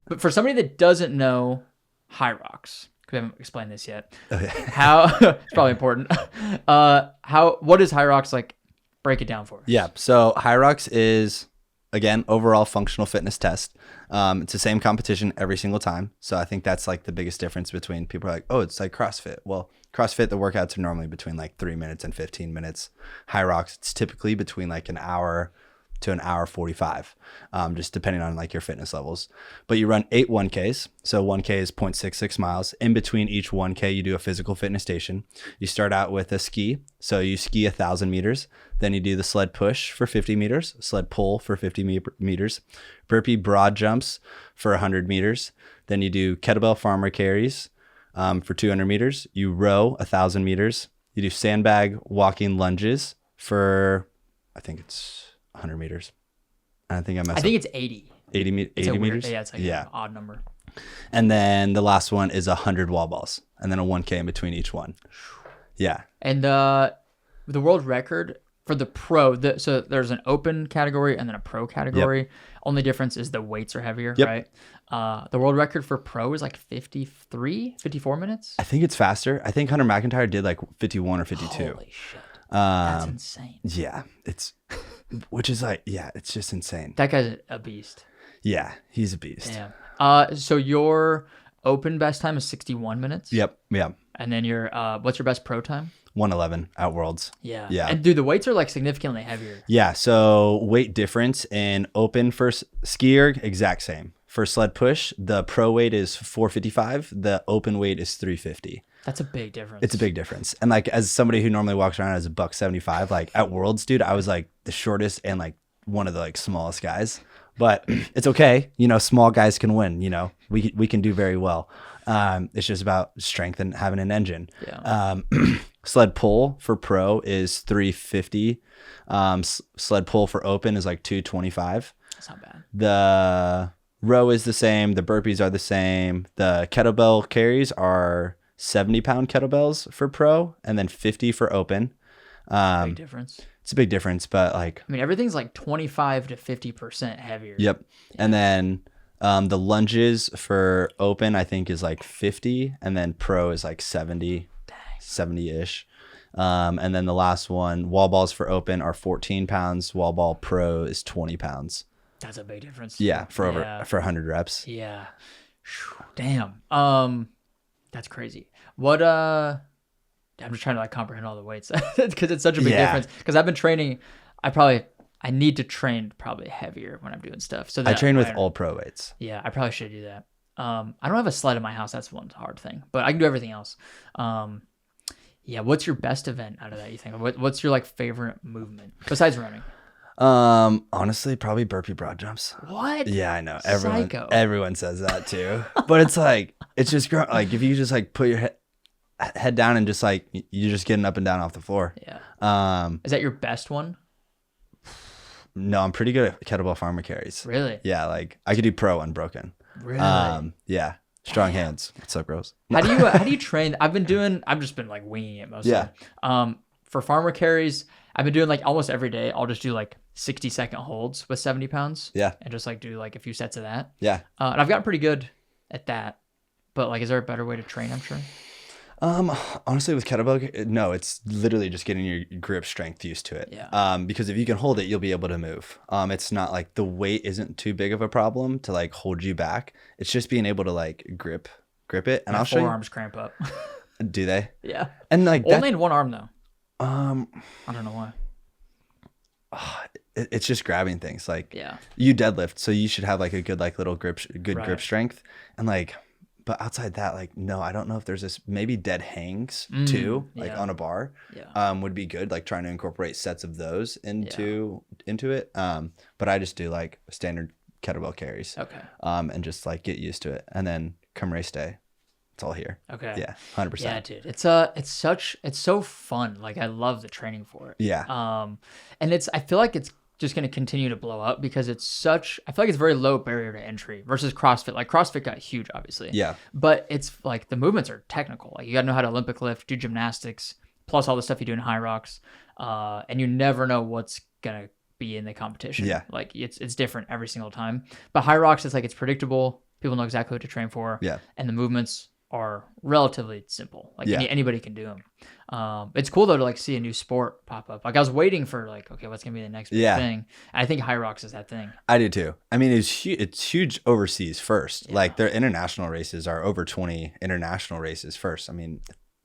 But for somebody that doesn't know HYROX, because we haven't explained this yet, Okay. how it's probably important. What is HYROX like? Break it down for us. Yeah. So HYROX is, again, overall functional fitness test. It's the same competition every single time. So I think that's like the biggest difference between people are like, oh, it's like CrossFit. Well, CrossFit, the workouts are normally between like 3 minutes and 15 minutes. HYROX, it's typically between like an hour to an hour 45, just depending on like your fitness levels. But you run 8 1Ks. So 1K is 0.66 miles. In between each 1K, you do a physical fitness station. You start out with a ski. So you ski 1,000 meters. Then you do the sled push for 50 meters, sled pull for 50 meters, burpee broad jumps for 100 meters. Then you do kettlebell farmer carries for 200 meters. You row 1,000 meters. You do sandbag walking lunges for, I think it's 100 meters. I think I think it's 80. 80 It's a weird, meters? yeah, it's like an odd number. And then the last one is 100 wall balls. And then a 1K in between each one. Yeah. And the world record for the pro, so there's an open category and then a pro category. Yep. Only difference is the weights are heavier, Yep. right? The world record for pro is like 54 minutes. I think it's faster. I think Hunter McIntyre did like 51 or 52. Holy shit. That's insane. Yeah. Which is like, yeah, it's just insane. That guy's a beast. Yeah. He's a beast. Yeah. So your open best time is 61 minutes. Yep. Yeah. And then your what's your best pro time? 111 at Worlds. Yeah. Yeah. And dude, the weights are like significantly heavier. Yeah. So weight difference in open for skier, exact same. For sled push, the pro weight is 455. The open weight is 350. That's a big difference. It's a big difference. And like, as somebody who normally walks around as a $175, like at Worlds, dude, I was like the shortest and like one of the like smallest guys, but it's okay. You know, small guys can win, you know, we can do very well. It's just about strength and having an engine. Yeah. Sled pull for pro is 350. Sled pull for open is like 225. That's not bad. The row is the same. The burpees are the same. The kettlebell carries are 70-pound kettlebells for pro and then 50 for open. Big difference. It's a big difference, but like, I mean, everything's like 25 to 50% heavier. yep. Yeah. And then the lunges for open, I think, is like 50, and then pro is like 70, 70-ish. And then the last one, wall balls for open are 14 pounds. Wall ball pro is 20 pounds. That's a big difference. Yeah, for 100 reps. Yeah. Damn. That's crazy. What I'm just trying to like comprehend all the weights because it's such a big difference. Because I've been training, I need to train probably heavier when I'm doing stuff. So I train with all pro weights. Yeah, I probably should do that. I don't have a sled in my house. That's one hard thing, but I can do everything else. Yeah. What's your best event out of that? You think? What's your like favorite movement besides running? Honestly, probably burpee broad jumps. What? Yeah, I know. Psycho. Everyone says that too. But it's like, it's just like if you just like put your head down and just like you're just getting up and down off the floor. Yeah. Is that your best one? No, I'm pretty good at kettlebell farmer carries. Really? Yeah, like I could do pro unbroken. Really? Yeah. Strong hands. What's up, girls? How do you train? I've just been like winging it mostly. Yeah. For farmer carries, I've been doing like almost every day. I'll just do like 60-second holds with 70 pounds. Yeah. And just like do like a few sets of that. Yeah. And I've gotten pretty good at that. But like, is there a better way to train? I'm sure. Honestly, with kettlebell, no, it's literally just getting your grip strength used to it. Yeah. Because if you can hold it, you'll be able to move. It's not like the weight isn't too big of a problem to like hold you back. It's just being able to like grip it. And my I'll show you. forearms cramp up. Do they? Yeah. And like only in one arm though. I don't know why. It's just grabbing things. Like yeah. You deadlift, so you should have like a good like little grip Right. strength. And like, but outside that, like, no, I don't know if there's this maybe dead hangs too, like yeah. on a bar. Yeah. Would be good, like trying to incorporate sets of those into it. But I just do like standard kettlebell carries. Okay. And just like get used to it, and then come race day, it's all here. Okay. Yeah, 100%. Yeah, dude. It's so fun. Like I love the training for it. Yeah. And I feel like it's just going to continue to blow up because I feel like it's very low barrier to entry versus CrossFit. Like CrossFit got huge, obviously. Yeah. But it's like the movements are technical. Like you got to know how to Olympic lift, do gymnastics, plus all the stuff you do in Hyrox. And you never know what's going to be in the competition. Yeah. Like it's different every single time. But Hyrox is like, it's predictable. People know exactly what to train for. Yeah. And the movements are relatively simple. Like Yeah. anybody can do them. It's cool though to like see a new sport pop up. Like I was waiting for like, okay, what's gonna be the next big thing? And I think HYROX is that thing. I do too. I mean, it's huge overseas first. Like their international races are over 20 international races first. I mean,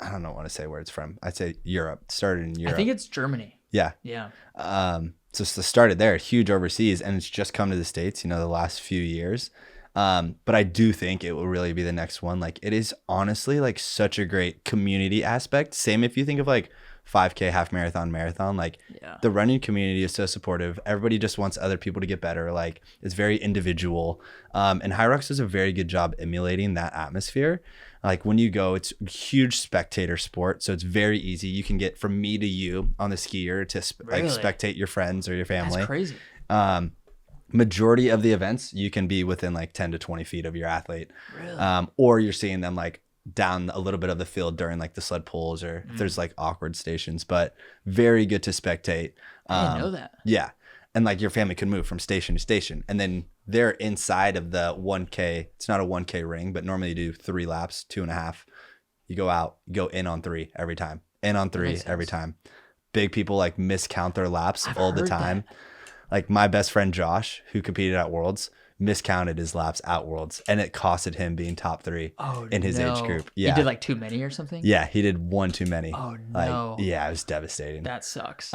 I don't know what to say where it's from. I'd say Europe. Started in Europe. I think it's Germany. Yeah. Yeah. So it started there, huge overseas, and it's just come to the States, you know, the last few years. But I do think it will really be the next one. Like it is honestly like such a great community aspect. Same if you think of like 5K, half marathon, marathon, like the running community is so supportive. Everybody just wants other people to get better. Like it's very individual. And HYROX does a very good job emulating that atmosphere. Like when you go, it's a huge spectator sport. So it's very easy. You can get from me to you on the skier to like spectate your friends or your family. That's crazy. Majority of the events, you can be within like 10 to 20 feet of your athlete. Really? Or you're seeing them like down a little bit of the field during like the sled pulls or if there's like awkward stations, but very good to spectate. I didn't know that. Yeah. And like your family can move from station to station, and then they're inside of the 1K. It's not a 1K ring, but normally you do 3 laps, 2.5. You go out, you go in on 3 every time, in on 3 every time. Big people like miscount their laps all the time. That. Like my best friend Josh, who competed at Worlds, miscounted his laps at Worlds, and it costed him being top 3 in his age group. Yeah, he did like too many or something. Yeah, he did 1 too many. Oh no! Like, yeah, it was devastating. That sucks.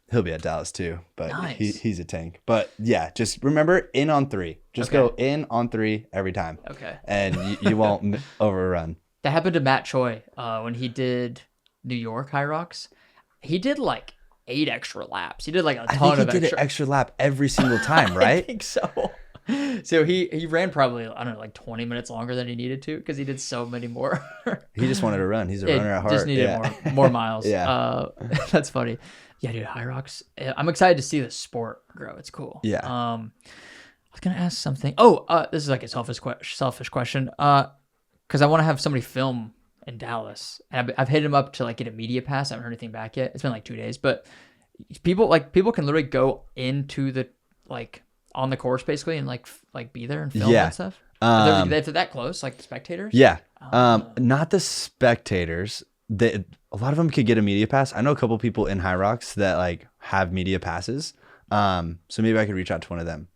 He'll be at Dallas too, but nice. he's a tank. But yeah, just remember in on 3. Just go in on 3 every time. Okay. And you won't overrun. That happened to Matt Choi when he did New York HYROX. He did like 8 extra laps. He did like a ton of extra. He did an extra lap every single time, right? I think so. So he ran probably, I don't know, like 20 minutes longer than he needed to because he did so many more. He just wanted to run. He's a runner at heart. Just needed more miles. Yeah. That's funny. Yeah, dude, HYROX. I'm excited to see the sport grow. It's cool. Yeah. I was gonna ask something. Oh, this is like a selfish question. Because I want to have somebody film in Dallas, and I've hit him up to like get a media pass. I haven't heard anything back yet. It's been like 2 days, but people can literally go into the like on the course basically and like be there and film and stuff. If they're that close, like the spectators. Yeah. Not the spectators. A lot of them could get a media pass. I know a couple people in HYROX that like have media passes. So maybe I could reach out to one of them.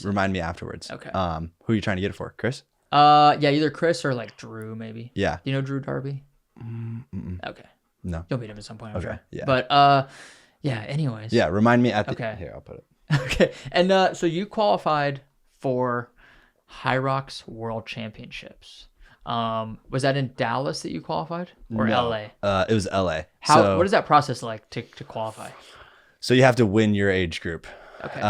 Remind me afterwards. Okay. Who are you trying to get it for? Chris? Yeah, either Chris or like Drew, maybe. Yeah. Do you know Drew Darby? Mm-mm. Okay. No. You'll meet him at some point. I'm sure. Yeah. But yeah. Anyways. Yeah. Remind me at the. Okay. Here, I'll put it. Okay. And so you qualified for HYROX World Championships. Was that in Dallas that you qualified or LA? It was LA. What is that process like to qualify? So you have to win your age group. Okay.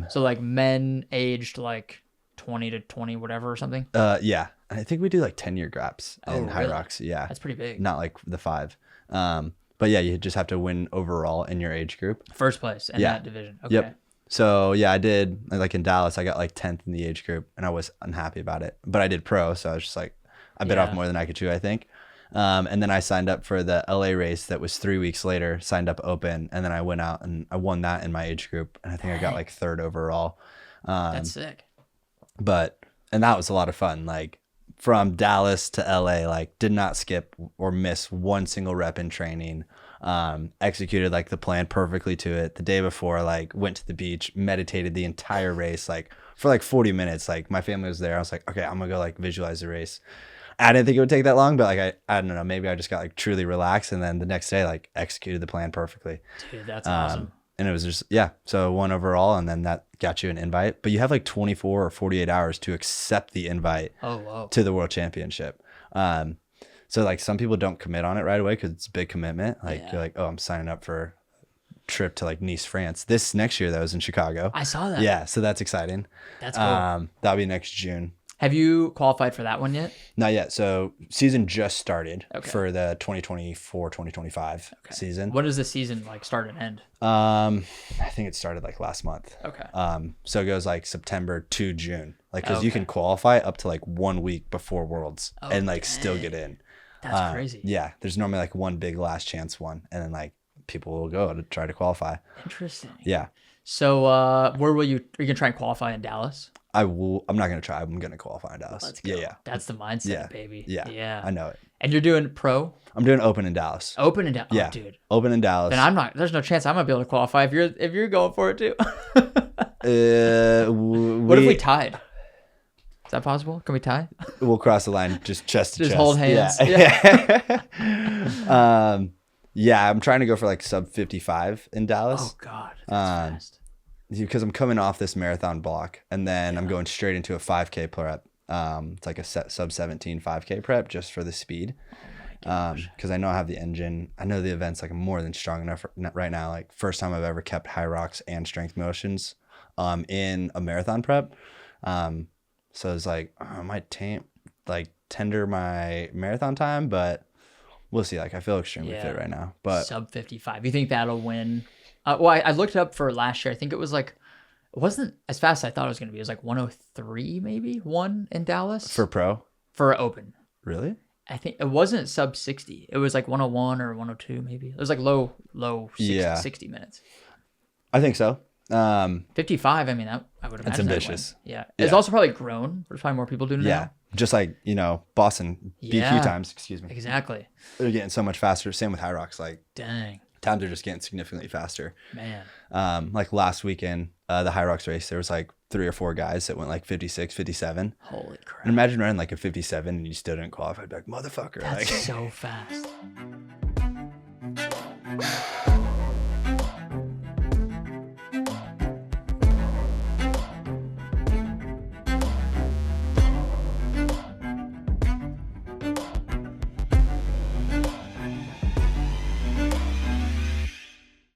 So like men aged like 20 to 20, whatever or something. Yeah. I think we do like 10-year gaps in HYROX. Really? Yeah. That's pretty big. Not like the 5. But yeah, you just have to win overall in your age group. First place in that division. Okay. Yep. So yeah, I did like in Dallas, I got like 10th in the age group and I was unhappy about it, but I did pro. So I was just like, I bit off more than I could chew, I think. And then I signed up for the LA race that was 3 weeks later, signed up open. And then I went out and I won that in my age group. And I think I got like 3rd overall. That's sick. And that was a lot of fun. Like from Dallas to LA, like did not skip or miss one single rep in training. Executed like the plan perfectly to it. The day before, like went to the beach, meditated the entire race, like for like 40 minutes. Like my family was there. I was like, okay, I'm gonna go like visualize the race. I didn't think it would take that long, but like I don't know, maybe I just got like truly relaxed, and then the next day like executed the plan perfectly. Dude, that's awesome. And it was just so 1 overall, and then that got you an invite. But you have like 24 or 48 hours to accept the invite to the World Championship. So like some people don't commit on it right away because it's a big commitment. Like you're like, oh, I'm signing up for a trip to like Nice, France. This next year that was in Chicago. I saw that. Yeah, so that's exciting. That's cool. That'll be next June. Have you qualified for that one yet? Not yet. So season just started for the 2024-2025 season. When does the season like start and end? I think it started like last month. Okay. So it goes like September to June. Like because you can qualify up to like 1 week before Worlds and like still get in. That's crazy. Yeah. There's normally like one big last chance one, and then like people will go to try to qualify. Interesting. Yeah. So where will you? Are you gonna try and qualify in Dallas? I'm not gonna try. I'm gonna qualify in Dallas. Let's go. Yeah. That's the mindset, Yeah. baby. Yeah. Yeah. I know it. And you're doing pro? I'm doing open in Dallas. Open and down. Yeah. Oh, dude. Open in Dallas. Then I'm not. There's no chance I'm gonna be able to qualify if you're going for it too. What if we tied? Is that possible? Can we tie? We'll cross the line just chest to Just chest. hold hands. Yeah. Yeah. I'm trying to go for like sub 55 in Dallas. Oh God, that's fast. Because I'm coming off this marathon block, and then I'm going straight into a 5K prep. It's like a sub 17 5K prep just for the speed. Because I know I have the engine. I know the event's like more than strong enough right now. Like first time I've ever kept Hyrox and strength motions in a marathon prep. So it's like I might tender my marathon time, but we'll see. Like I feel extremely fit right now. But sub 55. You think that'll win? Well, I looked it up for last year. I think it was like, it wasn't as fast as I thought it was going to be. It was like 103 maybe, one in Dallas. For open. Really? I think it wasn't sub 60. It was like 101 or 102 maybe. It was like low 60 minutes. I think so. 55, I mean, I would imagine it's ambitious. Yeah. It's also probably grown. There's probably more people doing it now. Just like, Boston BQ times, excuse me. Exactly. They're getting so much faster. Same with Hyrox. Like, dang. Times are just getting significantly faster. Man. Like last weekend, the Hyrox race, there was like 3 or 4 guys that went like 56, 57. Holy crap. And imagine running like a 57 and you still didn't qualify. I'd be like, motherfucker. That's like, so fast.